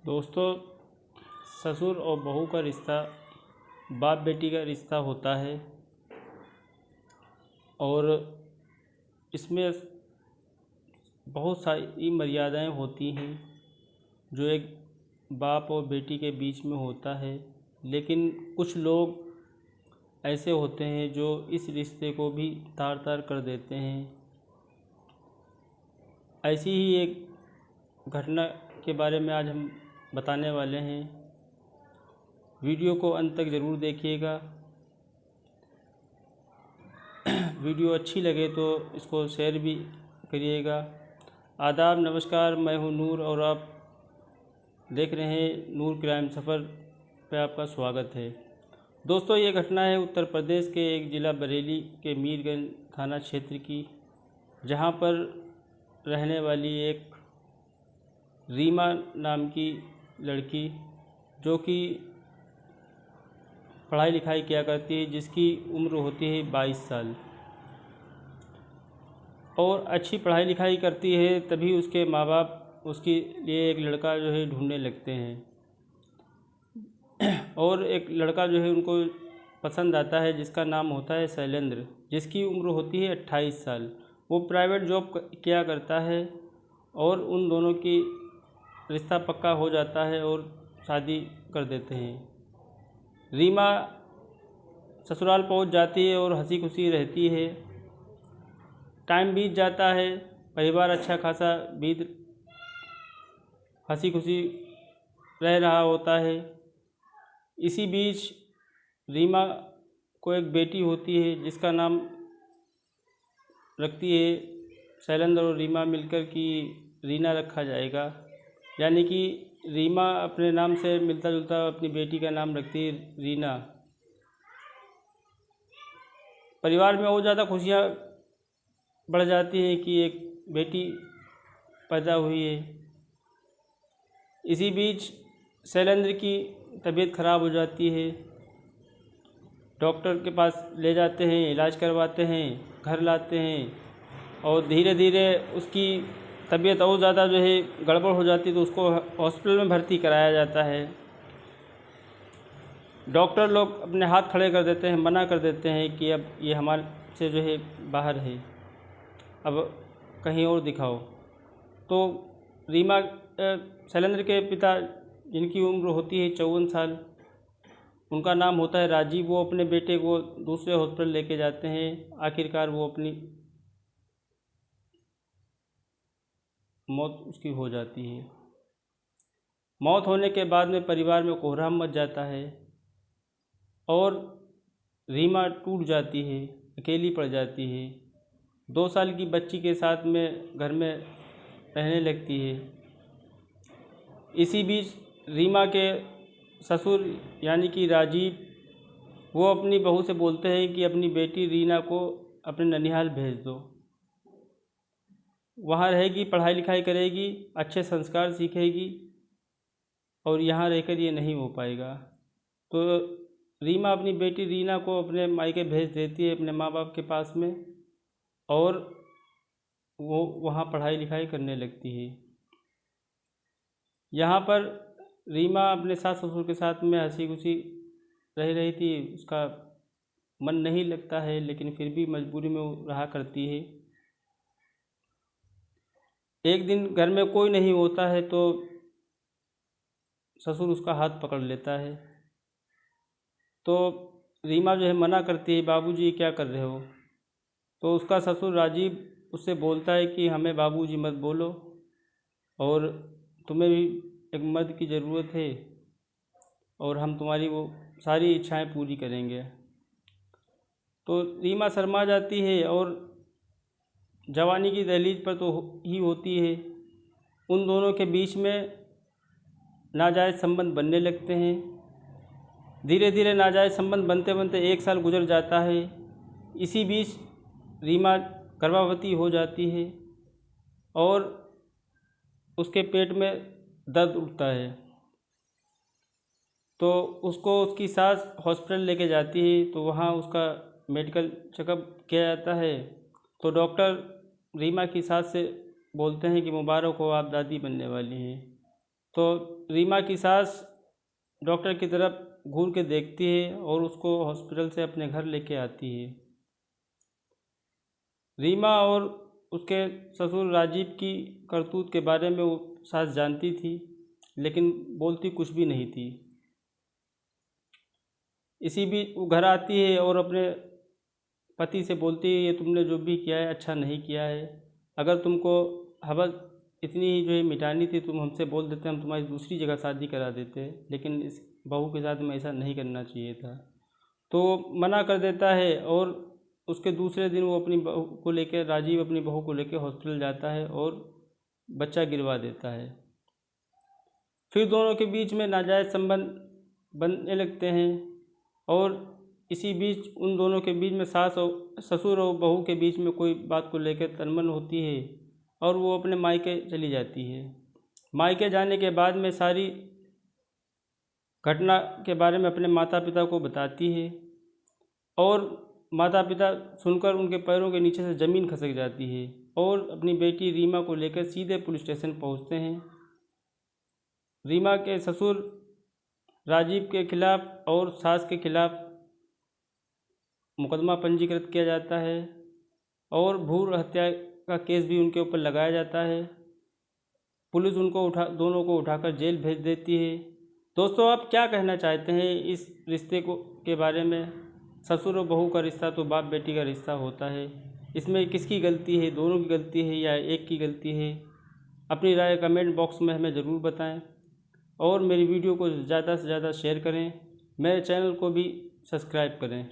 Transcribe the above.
दोस्तों, ससुर और बहू का रिश्ता बाप बेटी का रिश्ता होता है और इसमें बहुत सारी मर्यादाएं होती हैं जो एक बाप और बेटी के बीच में होता है। लेकिन कुछ लोग ऐसे होते हैं जो इस रिश्ते को भी तार तार कर देते हैं। ऐसी ही एक घटना के बारे में आज हम बताने वाले हैं। वीडियो को अंत तक ज़रूर देखिएगा। वीडियो अच्छी लगे तो इसको शेयर भी करिएगा। आदाब, नमस्कार, मैं हूं नूर और आप देख रहे हैं नूर क्राइम सफ़र पे आपका स्वागत है। दोस्तों, ये घटना है उत्तर प्रदेश के एक ज़िला बरेली के मीरगंज थाना क्षेत्र की, जहां पर रहने वाली एक रीमा नाम की लड़की जो कि पढ़ाई लिखाई किया करती है, जिसकी उम्र होती है 22 साल और अच्छी पढ़ाई लिखाई करती है। तभी उसके माँ बाप उसके लिए एक लड़का जो है ढूंढने लगते हैं और एक लड़का जो है उनको पसंद आता है, जिसका नाम होता है शैलेंद्र, जिसकी उम्र होती है 28 साल। वो प्राइवेट जॉब किया करता है और उन दोनों की रिश्ता पक्का हो जाता है और शादी कर देते हैं। रीमा ससुराल पहुंच जाती है और हंसी खुशी रहती है। टाइम बीत जाता है, परिवार अच्छा खासा हंसी खुशी रह रहा होता है। इसी बीच रीमा को एक बेटी होती है, जिसका नाम रखती है शैलेंद्र और रीमा मिलकर कि रीना रखा जाएगा। यानी कि रीमा अपने नाम से मिलता जुलता अपनी बेटी का नाम रखती है रीना। परिवार में और ज़्यादा खुशियाँ बढ़ जाती हैं कि एक बेटी पैदा हुई है। इसी बीच शैलेंद्र की तबीयत ख़राब हो जाती है। डॉक्टर के पास ले जाते हैं, इलाज करवाते हैं, घर लाते हैं और धीरे धीरे उसकी तबीयत और ज़्यादा जो है गड़बड़ हो जाती है, तो उसको हॉस्पिटल में भर्ती कराया जाता है। डॉक्टर लोग अपने हाथ खड़े कर देते हैं, मना कर देते हैं कि अब ये हमारे से जो है बाहर है, अब कहीं और दिखाओ। तो रीमा शैलेंद्र के पिता, जिनकी उम्र होती है 54 साल, उनका नाम होता है राजीव, वो अपने बेटे को दूसरे हॉस्पिटल लेके जाते हैं। आखिरकार वो अपनी मौत उसकी हो जाती है। मौत होने के बाद में परिवार में कोहराम मच जाता है और रीमा टूट जाती है, अकेली पड़ जाती है। 2 साल की बच्ची के साथ में घर में रहने लगती है। इसी बीच रीमा के ससुर यानी कि राजीव, वो अपनी बहू से बोलते हैं कि अपनी बेटी रीना को अपने ननिहाल भेज दो, वहाँ रहेगी, पढ़ाई लिखाई करेगी, अच्छे संस्कार सीखेगी और यहाँ रहकर ये नहीं हो पाएगा। तो रीमा अपनी बेटी रीना को अपने मायके भेज देती है, अपने माँ बाप के पास में, और वो वहाँ पढ़ाई लिखाई करने लगती है। यहाँ पर रीमा अपने सास ससुर के साथ में हंसी खुशी रह रही थी। उसका मन नहीं लगता है, लेकिन फिर भी मजबूरी में वो रहा करती है। एक दिन घर में कोई नहीं होता है तो ससुर उसका हाथ पकड़ लेता है। तो रीमा जो है मना करती है, बाबूजी क्या कर रहे हो? तो उसका ससुर राजीव उससे बोलता है कि हमें बाबूजी मत बोलो और तुम्हें भी एक मर्द की ज़रूरत है और हम तुम्हारी वो सारी इच्छाएं पूरी करेंगे। तो रीमा शर्मा जाती है और जवानी की दहलीज पर तो ही होती है। उन दोनों के बीच में नाजायज़ संबंध बनने लगते हैं। धीरे धीरे नाजायज़ संबंध बनते बनते 1 साल गुजर जाता है। इसी बीच रीमा गर्भवती हो जाती है और उसके पेट में दर्द उठता है। तो उसको उसकी सास हॉस्पिटल लेके जाती है, तो वहाँ उसका मेडिकल चेकअप किया जाता है। तो डॉक्टर रीमा की सास से बोलते हैं कि मुबारक हो, आप दादी बनने वाली हैं। तो रीमा की सास डॉक्टर की तरफ घूर के देखती है और उसको हॉस्पिटल से अपने घर लेके आती है। रीमा और उसके ससुर राजीव की करतूत के बारे में वो सास जानती थी, लेकिन बोलती कुछ भी नहीं थी। इसी बीच वो घर आती है और अपने पति से बोलती है, ये तुमने जो भी किया है अच्छा नहीं किया है। अगर तुमको हवस इतनी ही जो है मिटानी थी, तुम हमसे बोल देते, हम तुम्हारी दूसरी जगह शादी करा देते, लेकिन इस बहू के साथ में ऐसा नहीं करना चाहिए था। तो मना कर देता है और उसके दूसरे दिन वो अपनी बहू को लेकर, राजीव अपनी बहू को लेकर हॉस्पिटल जाता है और बच्चा गिरवा देता है। फिर दोनों के बीच में नाजायज़ संबंध बनने लगते हैं और इसी बीच उन दोनों के बीच में सास और ससुर और बहू के बीच में कोई बात को लेकर तनमन होती है और वो अपने मायके चली जाती है। मायके जाने के बाद में सारी घटना के बारे में अपने माता पिता को बताती है और माता पिता सुनकर उनके पैरों के नीचे से ज़मीन खिसक जाती है और अपनी बेटी रीमा को लेकर सीधे पुलिस स्टेशन पहुंचते हैं। रीमा के ससुर राजीव के खिलाफ़ और सास के खिलाफ़ मुकदमा पंजीकृत किया जाता है और भ्रूण हत्या का केस भी उनके ऊपर लगाया जाता है। पुलिस उनको दोनों को उठाकर जेल भेज देती है। दोस्तों, आप क्या कहना चाहते हैं इस रिश्ते के बारे में? ससुर और बहू का रिश्ता तो बाप बेटी का रिश्ता होता है। इसमें किसकी गलती है, दोनों की गलती है या एक की गलती है? अपनी राय कमेंट बॉक्स में हमें ज़रूर बताएं और मेरी वीडियो को ज़्यादा से ज़्यादा शेयर करें। मेरे चैनल को भी सब्सक्राइब करें।